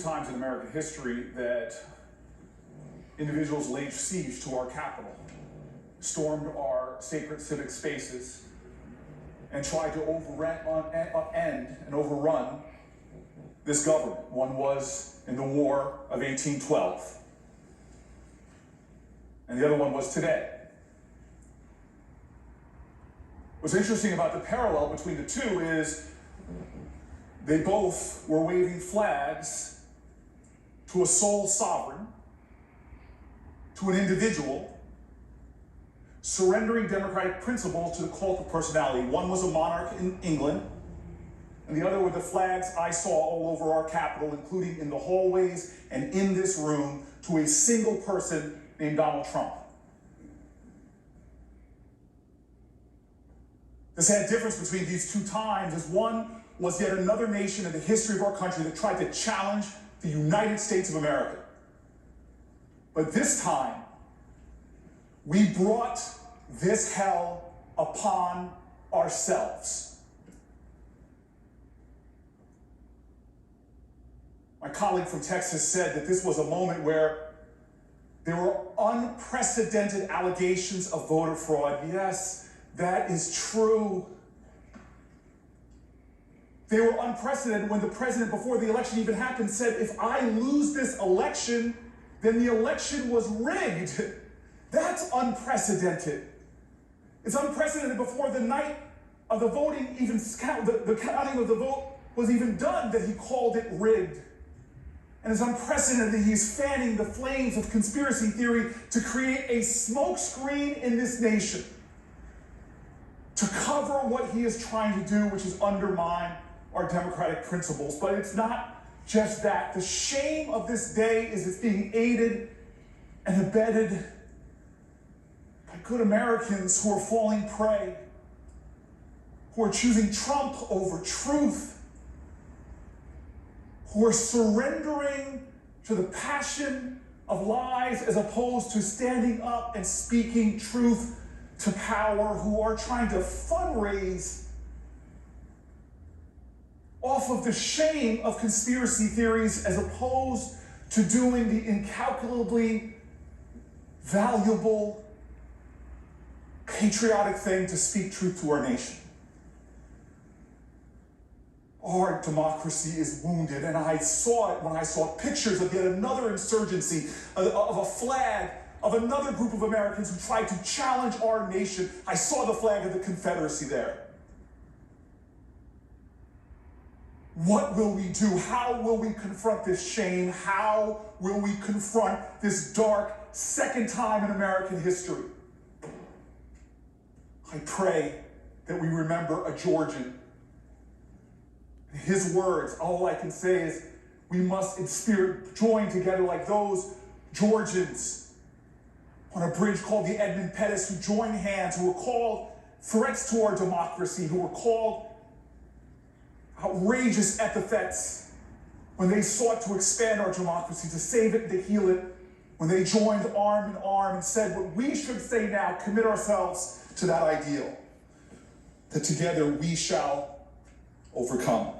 Times in American history that individuals laid siege to our capital, stormed our sacred civic spaces, and tried to upend and overrun this government. One was in the War of 1812, and the other one was today. What's interesting about the parallel between the two is they both were waving flags to a sole sovereign, to an individual, surrendering democratic principles to the cult of personality. One was a monarch in England, and the other were the flags I saw all over our capital, including in the hallways and in this room, to a single person named Donald Trump. The sad difference between these two times is one was yet another nation in the history of our country that tried to challenge the United States of America. But this time, we brought this hell upon ourselves. My colleague from Texas said that this was a moment where there were unprecedented allegations of voter fraud. Yes, that is true. They were unprecedented when the president, before the election even happened, said, if I lose this election, then the election was rigged. That's unprecedented. It's unprecedented before the night of the voting even the counting of the vote was even done that he called it rigged. And it's unprecedented that he's fanning the flames of conspiracy theory to create a smokescreen in this nation to cover what he is trying to do, which is undermine our democratic principles. But it's not just that. The shame of this day is it's being aided and abetted by good Americans who are falling prey, who are choosing Trump over truth, who are surrendering to the passion of lies as opposed to standing up and speaking truth to power, who are trying to fundraise off of the shame of conspiracy theories as opposed to doing the incalculably valuable patriotic thing to speak truth to our nation. Our democracy is wounded, and I saw it when I saw pictures of yet another insurgency, of a flag, of another group of Americans who tried to challenge our nation. I saw the flag of the Confederacy there. What will we do? How will we confront this shame? How will we confront this dark second time in American history? I pray that we remember a Georgian. His words, all I can say is we must in spirit join together like those Georgians on a bridge called the Edmund Pettus, who joined hands, who were called threats to our democracy, who were called outrageous epithets when they sought to expand our democracy, to save it, to heal it, when they joined arm in arm and said what we should say now, commit ourselves to that ideal, that together we shall overcome.